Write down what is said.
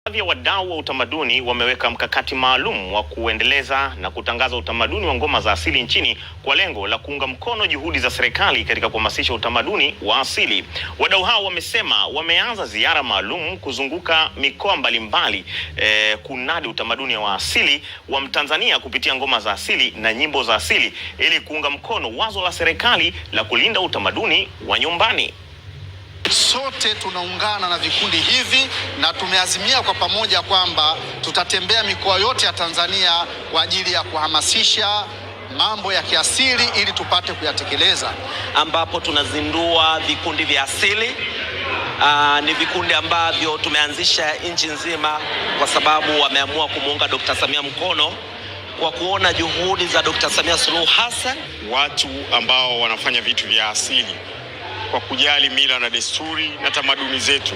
Baadhi ya wadau wa utamaduni wameweka mkakati maalum wa kuendeleza na kutangaza utamaduni wa ngoma za asili nchini kwa lengo la kuunga mkono juhudi za serikali katika kuhamasisha utamaduni wa asili. Wadau hao wamesema wameanza ziara maalum kuzunguka mikoa mbalimbali kunadi utamaduni wa asili wa Mtanzania kupitia ngoma za asili na nyimbo za asili ili kuunga mkono wazo la serikali la kulinda utamaduni wa nyumbani. Sote tunaungana na vikundi hivi na tumeazimia kwa pamoja kwamba tutatembea mikoa yote ya Tanzania kwa ajili ya kuhamasisha mambo ya kiasili ili tupate kuyatekeleza, ambapo tunazindua vikundi vya asili. Ni vikundi ambavyo tumeanzisha nchi nzima kwa sababu wameamua kumuunga Dr. Samia mkono kwa kuona juhudi za Dr. Samia Suluhu Hassan. Watu ambao wanafanya vitu vya asili kwa kujali mila na desturi na tamaduni zetu.